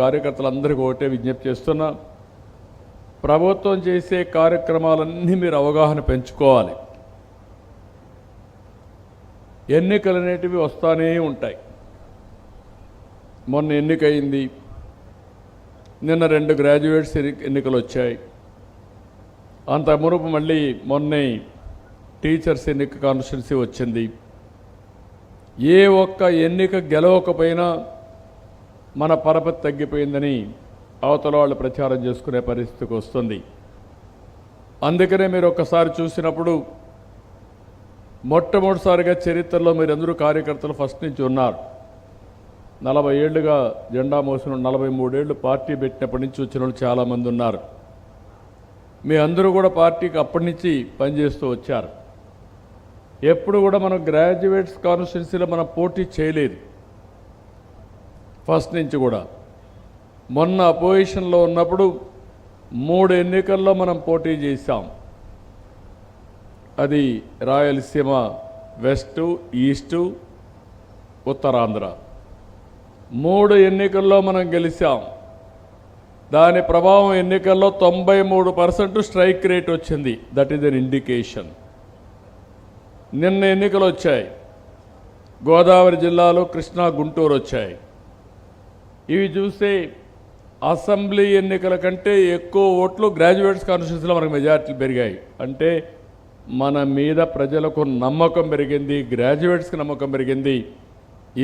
కార్యకర్తలందరికీ ఒకటే విజ్ఞప్తి చేస్తున్నా, ప్రభుత్వం చేసే కార్యక్రమాలన్నీ మీరు అవగాహన పెంచుకోవాలి. ఎన్నికలు అనేటివి వస్తూనే ఉంటాయి. మొన్న ఎన్నికయింది, నిన్న 2 గ్రాడ్యుయేట్స్ ఎన్నికలు వచ్చాయి. అంత మునుపు మళ్ళీ మొన్నే టీచర్స్ ఎన్నిక కాన్స్టిట్యున్సీ వచ్చింది. ఏ ఒక్క ఎన్నిక గెలవకపోయినా మన పరపతి తగ్గిపోయిందని అవతల వాళ్ళు ప్రచారం చేసుకునే పరిస్థితికి వస్తుంది. అందుకనే మీరు ఒక్కసారి చూసినప్పుడు మొట్టమొదటిసారిగా చరిత్రలో మీరందరూ కార్యకర్తలు ఫస్ట్ నుంచి ఉన్నారు. 40 ఏళ్లుగా జెండా మోసిన 43 ఏళ్ళు పార్టీ పెట్టినప్పటి నుంచి వచ్చిన వాళ్ళు చాలామంది ఉన్నారు. మీ అందరూ కూడా పార్టీకి అప్పటి నుంచి పనిచేస్తూ వచ్చారు. ఎప్పుడు కూడా మనం గ్రాడ్యుయేట్స్ కాన్స్టిట్యున్సీలో మనం పోటీ చేయలేదు ఫస్ట్ నుంచి కూడా. మొన్న అపోజిషన్లో ఉన్నప్పుడు 3 ఎన్నికల్లో మనం పోటీ చేశాం. అది రాయలసీమ వెస్టు, ఈస్టు, ఉత్తరాంధ్ర 3 ఎన్నికల్లో మనం గెలిచాం. దాని ప్రభావం ఎన్నికల్లో 93% స్ట్రైక్ రేట్ వచ్చింది. That is an indication. నిన్న ఎన్నికలు వచ్చాయి, గోదావరి జిల్లాలో కృష్ణా, గుంటూరు వచ్చాయి. ఇవి చూస్తే అసెంబ్లీ ఎన్నికల కంటే ఎక్కువ ఓట్లు గ్రాడ్యుయేట్స్ కాన్స్టిట్యున్సీలో మనకు మెజార్టీలు పెరిగాయి. అంటే మన మీద ప్రజలకు నమ్మకం పెరిగింది, గ్రాడ్యుయేట్స్కి నమ్మకం పెరిగింది.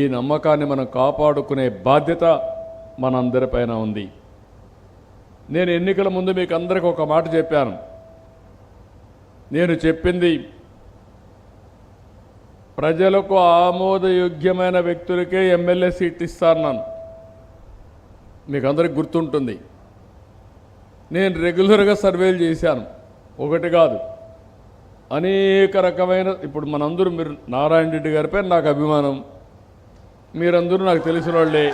ఈ నమ్మకాన్ని మనం కాపాడుకునే బాధ్యత మనందరిపైన ఉంది. నేను ఎన్నికల ముందు మీకు అందరికీ ఒక మాట చెప్పాను. నేను చెప్పింది ప్రజలకు ఆమోదయోగ్యమైన వ్యక్తులకే ఎమ్మెల్యే సీట్ ఇస్తాను. మీకు అందరికి గుర్తుంటుంది. నేను రెగ్యులర్గా సర్వేలు చేశాను, ఒకటి కాదు, అనేక రకమైన. ఇప్పుడు మనందరూ, మీరు నారాయణ రెడ్డి గారిపై నాకు అభిమానం, మీరందరూ నాకు తెలిసిన వాళ్ళే.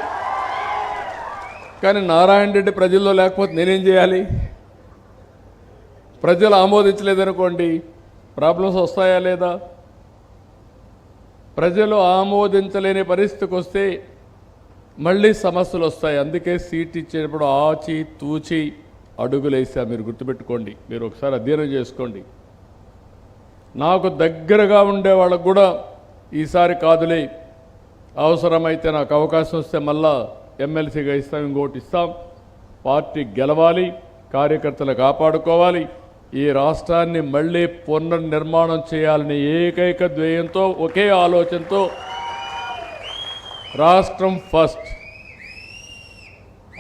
కానీ నారాయణ రెడ్డి ప్రజల్లో లేకపోతే నేనేం చేయాలి? ప్రజలు ఆమోదించలేదనుకోండి, ప్రాబ్లమ్స్ వస్తాయా లేదా? ప్రజలు ఆమోదించలేని పరిస్థితికి వస్తే మళ్ళీ సమస్యలు వస్తాయి. అందుకే సీట్ ఇచ్చేటప్పుడు ఆచి తూచి అడుగులేసా. మీరు గుర్తుపెట్టుకోండి, మీరు ఒకసారి అధ్యయనం చేసుకోండి. నాకు దగ్గరగా ఉండే వాళ్ళకు కూడా ఈసారి కాదులే, అవసరమైతే నాకు అవకాశం వస్తే మళ్ళా ఎమ్మెల్సీగా ఇస్తాం, ఇంకోటి ఇస్తాం. పార్టీ గెలవాలి, కార్యకర్తలు కాపాడుకోవాలి, ఈ రాష్ట్రాన్ని మళ్ళీ పునర్నిర్మాణం చేయాలని ఏకైక ధ్యేయంతో, ఒకే ఆలోచనతో రాష్ట్రం ఫస్ట్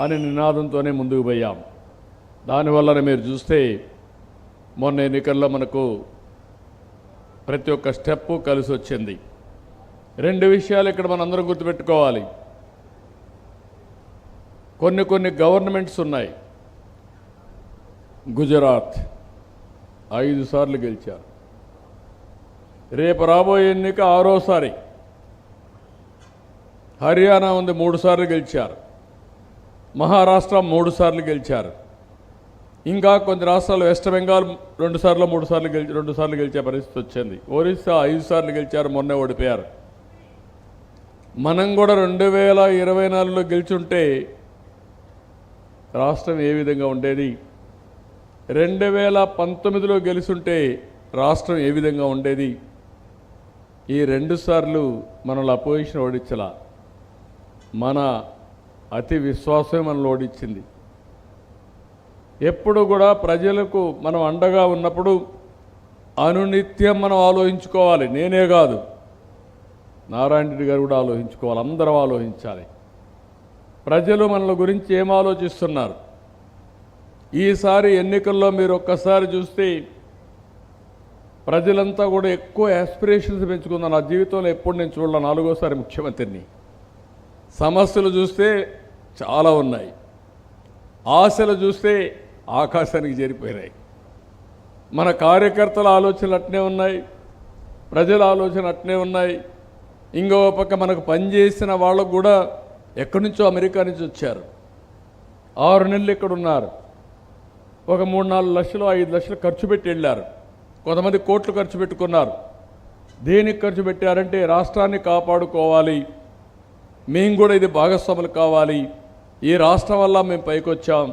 అనే నినాదంతోనే ముందుకు పోయాం. దానివల్లనే మీరు చూస్తే మొన్న ఎన్నికల్లో మనకు ప్రతి ఒక్క స్టెప్పు కలిసి వచ్చింది. 2 విషయాలు ఇక్కడ మనందరం గుర్తుపెట్టుకోవాలి. కొన్ని గవర్నమెంట్స్ ఉన్నాయి. గుజరాత్ 5 సార్లు గెలిచారు. రేపు రాబోయే ఎన్నిక 6వసారి. హర్యానా ఉంది, 3 సార్లు గెలిచారు. మహారాష్ట్ర 3 సార్లు గెలిచారు. ఇంకా కొన్ని రాష్ట్రాలు, వెస్ట్ బెంగాల్ 2 సార్లు 2 సార్లు గెలిచే పరిస్థితి వచ్చింది. ఒరిస్సా 5 సార్లు గెలిచారు, మొన్నే ఓడిపోయారు. మనం కూడా 2024లో గెలిచుంటే రాష్ట్రం ఏ విధంగా ఉండేది? 2019లో గెలుచుంటే రాష్ట్రం ఏ విధంగా ఉండేది? ఈ 2 సార్లు మనల్ని అపోజిషన్ ఓడించలా, మన అతి విశ్వాసమే మనల్ని ఓడించింది. ఎప్పుడు కూడా ప్రజలకు మనం అండగా ఉన్నప్పుడు అనునిత్యం మనం ఆలోచించుకోవాలి. నేనే కాదు, నారాయణ రెడ్డి గారు కూడా ఆలోచించుకోవాలి, అందరం ఆలోచించాలి. ప్రజలు మనల గురించి ఏం ఆలోచిస్తున్నారు? ఈసారి ఎన్నికల్లో మీరు ఒక్కసారి చూస్తే ప్రజలంతా కూడా ఎక్కువ యాస్పిరేషన్స్ పెంచుకున్నారు. నా జీవితంలో ఎప్పుడు నేను చూడాలి, 4వసారి ముఖ్యమంత్రిని. సమస్యలు చూస్తే చాలా ఉన్నాయి, ఆశలు చూస్తే ఆకాశానికి చేరిపోయినాయి. మన కార్యకర్తల ఆలోచనలు అట్నే ఉన్నాయి, ప్రజల ఆలోచన అట్నే ఉన్నాయి. ఇంకో పక్క మనకు పనిచేసిన వాళ్ళకు కూడా ఎక్కడి నుంచో, అమెరికా నుంచి వచ్చారు, 6 నెలలు ఇక్కడ ఉన్నారు. ఒక 3-4 లక్షలు 5 లక్షలు ఖర్చు పెట్టి వెళ్ళారు. కొంతమంది కోట్లు ఖర్చు పెట్టుకున్నారు. దేనికి ఖర్చు పెట్టారంటే రాష్ట్రాన్ని కాపాడుకోవాలి, మేము కూడా ఇది భాగస్వాములు కావాలి, ఈ రాష్ట్రం వల్ల మేము పైకొచ్చాం,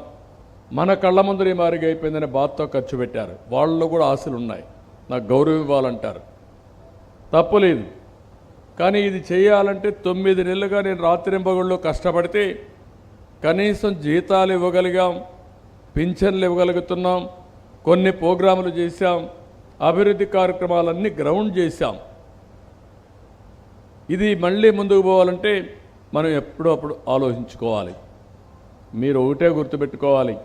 మన కళ్ళ ముందర ఈ మారిగా అయిపోయిందనే బాధతో ఖర్చు పెట్టారు. వాళ్ళలో కూడా ఆశలు ఉన్నాయి, నాకు గౌరవం ఇవ్వాలంటారు, తప్పులేదు. కానీ ఇది చేయాలంటే 9 నెలలుగా నేను రాత్రింబగళ్ళు కష్టపడితే కనీసం జీతాలు ఇవ్వగలిగాం, పింఛన్లు ఇవ్వగలుగుతున్నాం, కొన్ని ప్రోగ్రాములు చేశాం, అభివృద్ధి కార్యక్రమాలన్నీ గ్రౌండ్ చేశాం. ఇది మళ్ళీ ముందుకు పోవాలంటే మనం ఎప్పుడో అప్పుడు ఆలోచించుకోవాలి. మీరు ఒకటే గుర్తుపెట్టుకోవాలి,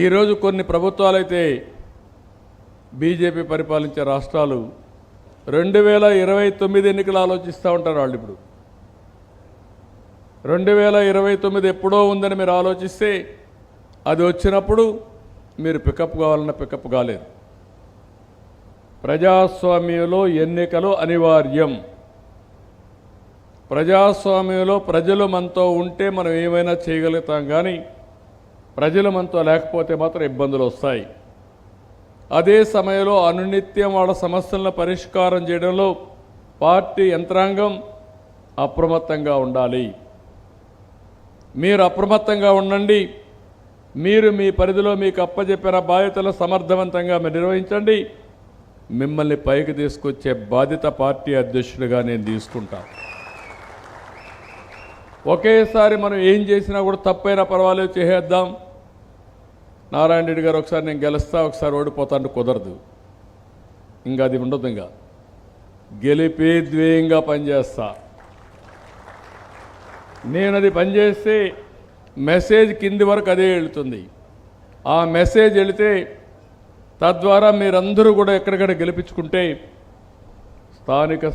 ఈరోజు కొన్ని ప్రభుత్వాలైతే బీజేపీ పరిపాలించే రాష్ట్రాలు 2029 ఎన్నికలు ఆలోచిస్తూ ఉంటారు. వాళ్ళు ఇప్పుడు 2029 ఎప్పుడో ఉందని మీరు ఆలోచిస్తే అది వచ్చినప్పుడు మీరు పికప్ కావాలన్న పికప్ కాలేదు. ప్రజాస్వామ్యంలో ఎన్నికలు అనివార్యం. ప్రజాస్వామ్యంలో ప్రజలు మనతో ఉంటే మనం ఏమైనా చేయగలుగుతాం, కానీ ప్రజలు మనతో లేకపోతే మాత్రం ఇబ్బందులు వస్తాయి. అదే సమయంలో అనునిత్యం వాళ్ళ సమస్యలను పరిష్కారం చేయడంలో పార్టీ యంత్రాంగం అప్రమత్తంగా ఉండాలి. మీరు అప్రమత్తంగా ఉండండి. మీరు మీ పరిధిలో మీకు అప్పచెప్పిన బాధ్యతలు సమర్థవంతంగా మీరు నిర్వహించండి. మిమ్మల్ని పైకి తీసుకొచ్చే బాధ్యత పార్టీ అధ్యక్షుడిగా నేను తీసుకుంటాను. ఒకేసారి మనం ఏం చేసినా కూడా తప్పైనా పర్వాలేదు చేసేద్దాం. నారాయణ రెడ్డి గారు ఒకసారి నేను గెలుస్తా, ఒకసారి ఓడిపోతాను కుదరదు. ఇంకా అది ఉండదు. ఇంకా గెలిపే ధ్యేయంగా పనిచేస్తా. నేను అది పనిచేస్తే మెసేజ్ కింది వరకు అదే వెళుతుంది. ఆ మెసేజ్ వెళితే తద్వారా మీరందరూ కూడా ఎక్కడికక్కడ గెలిపించుకుంటే స్థానిక